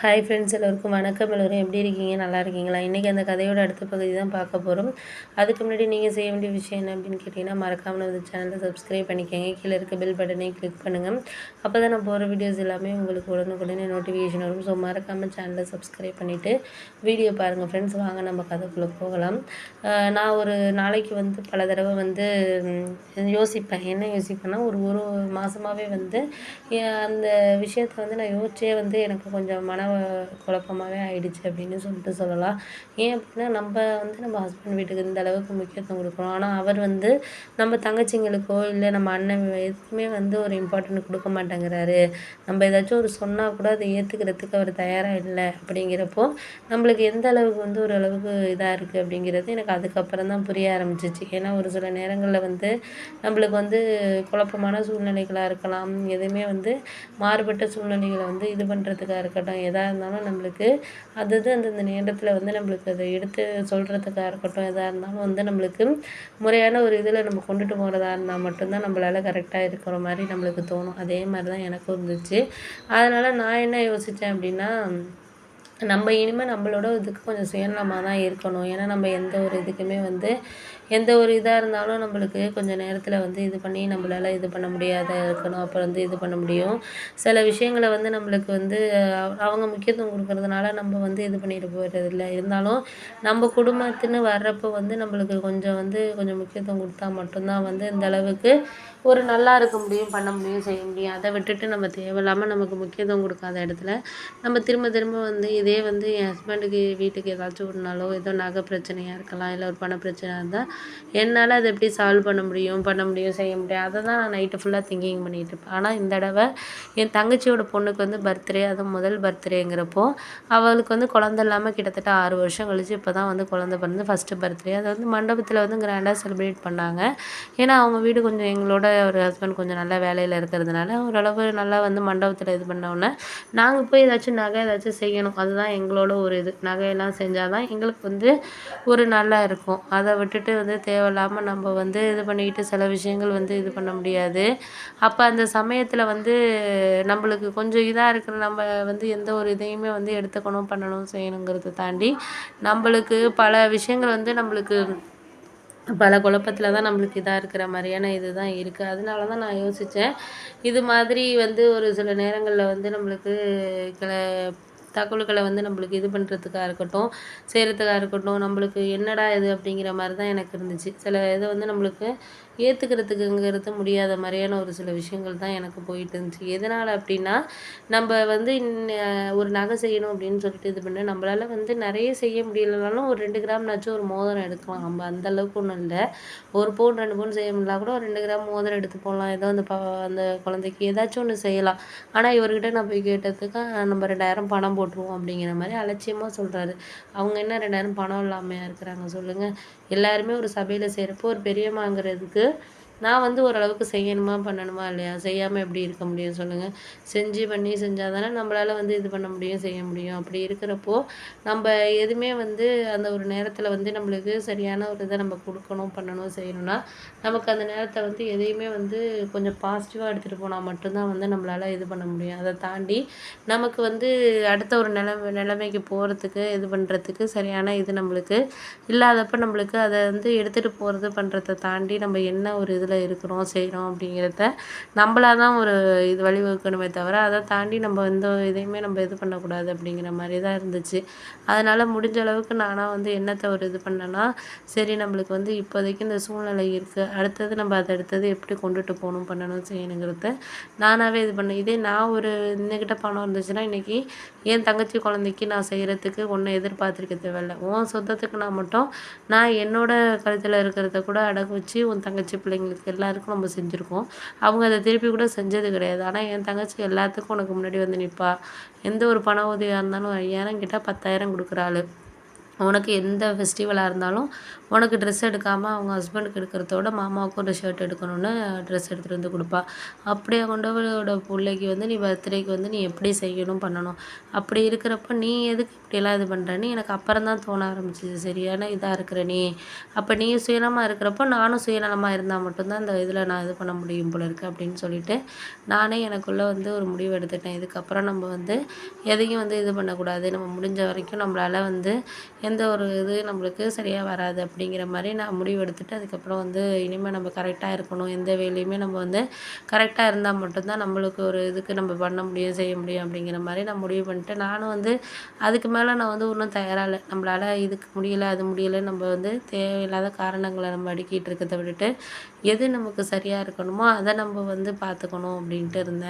Hi friends, எல்லோருக்கும் வணக்கம். எல்லோரும் எப்படி இருக்கீங்க? நல்லா இருக்கீங்களா? இன்றைக்கி அந்த கதையோட அடுத்த பகுதி தான் பார்க்க போகிறோம். அதுக்கு முன்னாடி நீங்கள் செய்ய வேண்டிய விஷயம் என்ன அப்படின்னு கேட்டிங்கன்னா, மறக்காமல் இந்த சேனலை சப்ஸ்கிரைப் பண்ணிக்கோங்க. கீழே இருக்க பெல் பட்டனையும் கிளிக் பண்ணுங்கள். அப்போ தான் நான் போகிற வீடியோஸ் எல்லாமே உங்களுக்கு உடனுக்குடனே நோட்டிஃபிகேஷன் வரும். ஸோ மறக்காமல் சேனலை சப்ஸ்கிரைப் பண்ணிவிட்டு வீடியோ பாருங்கள் ஃப்ரெண்ட்ஸ். வாங்க நம்ம கதைக்குள்ளே போகலாம். நான் ஒரு நாளைக்கு பல தடவை யோசிப்பேன். என்ன யோசிப்பேன்னா, ஒரு ஒரு மாதமாகவே அந்த விஷயத்தை நான் யோசிச்சே எனக்கு கொஞ்சம் குழப்பமாகவே ஆயிடுச்சு அப்படின்னு சொல்லிட்டு சொல்லலாம். ஏன் அப்படின்னா, நம்ம ஹஸ்பண்ட் வீட்டுக்கு இந்த அளவுக்கு முக்கியத்துவம் கொடுக்குறோம். ஆனால் அவர் நம்ம தங்கச்சிங்களுக்கோ இல்லை நம்ம அண்ணன் எதுக்குமே ஒரு இம்பார்ட்டன்ட் கொடுக்க மாட்டேங்கிறாரு. நம்ம ஏதாச்சும் ஒரு சொன்னால் கூட அதை ஏற்றுக்கிறதுக்கு அவர் தயாராக இல்லை. அப்படிங்கிறப்போ நம்மளுக்கு எந்த அளவுக்கு ஓரளவுக்கு இதாக இருக்குது அப்படிங்கிறது எனக்கு அதுக்கப்புறம் தான் புரிய ஆரம்பிச்சிச்சு. ஏன்னா ஒரு சில நேரங்களில் நம்மளுக்கு குழப்பமான சூழ்நிலைகளாக இருக்கலாம். எதுவுமே மாறுபட்ட சூழ்நிலைகளை இது பண்ணுறதுக்காக இருக்கட்டும், எதாக இருந்தாலும் நம்மளுக்கு அந்தந்த நேரத்தில் நம்மளுக்கு அதை எடுத்து சொல்கிறதுக்காக இருக்கட்டும், எதாக இருந்தாலும் நம்மளுக்கு முறையான ஒரு இதில் நம்ம கொண்டுட்டு போகிறதா இருந்தால் மட்டும்தான் நம்மளால் கரெக்டாக இருக்கிற மாதிரி நம்மளுக்கு தோணும். அதே மாதிரி தான் எனக்கும் இருந்துச்சு. அதனால் நான் என்ன யோசித்தேன் அப்படின்னா, நம்ம இனிமேல் நம்மளோட இதுக்கு கொஞ்சம் சுயநலமாக தான் இருக்கணும். ஏன்னா நம்ம எந்த ஒரு இதுக்குமே எந்த ஒரு இதாக இருந்தாலும் நம்மளுக்கு கொஞ்சம் நேரத்தில் இது பண்ணி நம்மளால் இது பண்ண முடியாத இருக்கணும். அப்போ இது பண்ண முடியும். சில விஷயங்களை நம்மளுக்கு அவங்க முக்கியத்துவம் கொடுக்கறதுனால நம்ம இது பண்ணிட்டு போயிடுறதில்ல. இருந்தாலும் நம்ம குடும்பத்துன்னு வர்றப்போ நம்மளுக்கு கொஞ்சம் கொஞ்சம் முக்கியத்துவம் கொடுத்தா மட்டும்தான் இந்த அளவுக்கு ஒரு நல்லா இருக்க முடியும், பண்ண முடியும், செய்ய முடியும். அதை விட்டுட்டு நம்ம தேவையில்லாமல் நமக்கு முக்கியத்துவம் கொடுக்காத இடத்துல நம்ம திரும்ப திரும்ப இதே என் ஹஸ்பண்டுக்கு வீட்டுக்கு ஏதாச்சும் ஒரு நாளோ ஏதோ நகை பிரச்சனையாக இருக்கலாம், இல்லை ஒரு பண பிரச்சனையாக இருந்தால் என்னால் அதை எப்படி சால்வ் பண்ண முடியும், செய்ய முடியும். அதை தான் நான் நைட்டு ஃபுல்லாக திங்கிங் பண்ணிகிட்டு இருப்பேன். ஆனால் இந்த தடவை என் தங்கச்சியோட பொண்ணுக்கு பர்த்டே, அதுவும் முதல் பர்த்டேங்கிறப்போ அவளுக்கு குழந்த இல்லாமல் கிட்டத்தட்ட 6 வருஷம் கழிச்சு இப்போ தான் குழந்த பிறந்து ஃபஸ்ட்டு பர்த்டே. அதை மண்டபத்தில் கிராண்டாக செலிப்ரேட் பண்ணாங்க. ஏன்னா அவங்க வீடு கொஞ்சம் எங்களோட ஒரு ஹஸ்பண்ட் கொஞ்சம் நல்ல வேலையில் இருக்கிறதுனால ஓரளவு நல்லா மண்டபத்தில் இது பண்ணோன்னே நாங்கள் போய் ஏதாச்சும் செய்யணும். அதுதான் எங்களோட ஒரு இது. நகையெல்லாம் செஞ்சால் தான் எங்களுக்கு ஒரு நல்லா இருக்கும். அதை விட்டுட்டு தேவையில்லாமல் நம்ம இது பண்ணிக்கிட்டு சில விஷயங்கள் இது பண்ண முடியாது. அப்போ அந்த சமயத்தில் நம்மளுக்கு கொஞ்சம் இதாக இருக்கிற நம்ம எந்த ஒரு இதையுமே எடுத்துக்கணும், பண்ணணும், செய்யணுங்கிறத தாண்டி நம்மளுக்கு பல விஷயங்கள் நம்மளுக்கு பல குழப்பத்தில் தான் நம்மளுக்கு இதாக இருக்கிற மாதிரியான இது தான் இருக்குது. அதனால தான் நான் யோசித்தேன், இது மாதிரி ஒரு சில நேரங்களில் நம்மளுக்கு சில தகவல்களை நம்மளுக்கு இது பண்ணுறதுக்காக இருக்கட்டும், செய்கிறதுக்காக இருக்கட்டும், நம்மளுக்கு என்னடா இது அப்படிங்கிற மாதிரி தான் எனக்கு இருந்துச்சு. சில இதை நம்மளுக்கு ஏற்றுக்கிறதுக்குங்கிறது முடியாத மாதிரியான ஒரு சில விஷயங்கள் தான் எனக்கு போயிட்டு இருந்துச்சு. எதனால் அப்படின்னா, நம்ம ஒரு நகை செய்யணும் அப்படின்னு சொல்லிட்டு இது பண்ண நம்மளால் நிறைய செய்ய முடியலைனாலும் ஒரு 2 கிராம்னாச்சும் ஒரு மோதிரம் எடுக்கலாம். நம்ம அந்த அளவுக்கு ஒன்றும் இல்லை. 1 பவுன் 2 பவுன் செய்ய முடியல கூட ஒரு 2 கிராம் மோதிரம் எடுத்து போடலாம். ஏதோ அந்த குழந்தைக்கு ஏதாச்சும் ஒன்று செய்யலாம். ஆனால் இவர்கிட்ட நான் போய் கேட்டதுக்கு நம்ம 2000 பணம் போட்டுருவோம் அப்படிங்கிற மாதிரி அலட்சியமாக சொல்கிறாரு. அவங்க என்ன 2000 பணம் இல்லாமையா இருக்கிறாங்க சொல்லுங்கள். எல்லாருமே ஒரு சபையில் செய்கிறப்போ ஒரு பெரியம்மாங்கிறதுக்கு நான் ஓரளவுக்கு செய்யணுமா, பண்ணணுமா இல்லையா? செய்யாமல் எப்படி இருக்க முடியும் சொல்லுங்கள். பண்ணி செஞ்சால் தானே நம்மளால் இது பண்ண முடியும், செய்ய முடியும். அப்படி இருக்கிறப்போ நம்ம எதுவுமே அந்த ஒரு நேரத்தில் நம்மளுக்கு சரியான ஒரு இதை நம்ம கொடுக்கணும், பண்ணணும், செய்யணும்னா நமக்கு அந்த நேரத்தை எதையுமே கொஞ்சம் பாசிட்டிவாக எடுத்துகிட்டு போனால் மட்டும்தான் நம்மளால் இது பண்ண முடியும். அதை தாண்டி நமக்கு அடுத்த ஒரு நிலைமைக்கு போகிறதுக்கு இது பண்ணுறதுக்கு சரியான இது நம்மளுக்கு இல்லாதப்போ நம்மளுக்கு அதை எடுத்துகிட்டு போகிறது பண்ணுறதை தாண்டி நம்ம என்ன ஒரு இதில் இருக்கிறோம், செய்கிறோம் அப்படிங்கிறத நம்மளா தான் ஒரு இது வழிவகுக்கணுமே தவிர அதை தாண்டி நம்ம எந்த இதையுமே நம்ம இது பண்ணக்கூடாது அப்படிங்கிற மாதிரி தான் இருந்துச்சு. அதனால் முடிஞ்ச அளவுக்கு நானாக என்னத்தை ஒரு இது பண்ணேன்னா, சரி நம்மளுக்கு இப்போதைக்கு இந்த சூழ்நிலை இருக்குது, அடுத்தது நம்ம அதை அடுத்தது எப்படி கொண்டுட்டு போகணும், பண்ணணும், செய்யணுங்கிறத நானாகவே இது பண்ணேன். இதே நான் ஒரு இன்னக்கிட்ட பணம் இருந்துச்சுன்னா இன்றைக்கி என் தங்கச்சி குழந்தைக்கு நான் செய்கிறதுக்கு ஒன்றும் எதிர்பார்த்துருக்க தேவையில்ல. உன் சொந்தத்துக்கு நான் என்னோட கழுத்தில் இருக்கிறத கூட அடகு வச்சு உன் தங்கச்சி பிள்ளைங்களுக்கு எல்லாருக்கும் நம்ம செஞ்சுருக்கோம். அவங்க அதை திருப்பி கூட செஞ்சது கிடையாது. ஆனால் என் தங்கச்சி எல்லாத்துக்கும் உனக்கு முன்னாடி நிற்பா. எந்த ஒரு பண உதவியாக இருந்தாலும் 5000 கேட்டால் 10,000 கொடுக்குற ஆள். உனக்கு எந்த ஃபெஸ்டிவலாக இருந்தாலும் உனக்கு ட்ரெஸ் எடுக்காமல் அவங்க ஹஸ்பண்டுக்கு எடுக்கிறதோட மாமாவுக்கும் ஒரு ஷர்ட் எடுக்கணும்னு ட்ரெஸ் எடுத்துகிட்டு வந்து கொடுப்பா. அப்படியே கொண்டவளோட பிள்ளைக்கு வந்து நீ பர்த்டேக்கு வந்து நீ எப்படி செய்யணும் பண்ணணும். அப்படி இருக்கிறப்ப நீ எதுக்கு இப்படியெல்லாம் இது பண்ணுறேன்னு எனக்கு அப்புறம் தான் தோண ஆரம்பிச்சிது. சரியான இதாக இருக்கிற நீ, அப்போ நீ சுயநலமாக இருக்கிறப்போ நானும் சுயநலமாக இருந்தால் மட்டும்தான் இந்த இதில் நான் இது பண்ண முடியும் போல இருக்குது அப்படின்னு சொல்லிட்டு நானே எனக்குள்ளே வந்து ஒரு முடிவு எடுத்துட்டேன். இதுக்கப்புறம் நம்ம வந்து எதையும் வந்து இது பண்ணக்கூடாது. நம்ம முடிஞ்ச வரைக்கும் நம்மளால் வந்து எந்த ஒரு இது நம்மளுக்கு சரியாக வராது அப்படிங்கிற மாதிரி நான் முடிவு எடுத்துட்டு அதுக்கப்புறம் வந்து இனிமேல் நம்ம கரெக்டாக இருக்கணும். எந்த வேலையுமே நம்ம வந்து கரெக்டாக இருந்தால் மட்டும்தான் நம்மளுக்கு ஒரு இதுக்கு நம்ம பண்ண முடியும் செய்ய முடியும் அப்படிங்கிற மாதிரி நான் முடிவு பண்ணிட்டு நானும் வந்து அதுக்கு மேலே நான் வந்து ஒன்றும் தயாராக இல்லை. நம்மளால் இதுக்கு முடியலை அது முடியலை நம்ம வந்து தேவையில்லாத காரணங்களை நம்ம அடுக்கிட்டு இருக்கிறத விட்டுட்டு எது நமக்கு சரியாக இருக்கணுமோ அதை நம்ம வந்து பார்த்துக்கணும் அப்படின்ட்டு இருந்தேன்.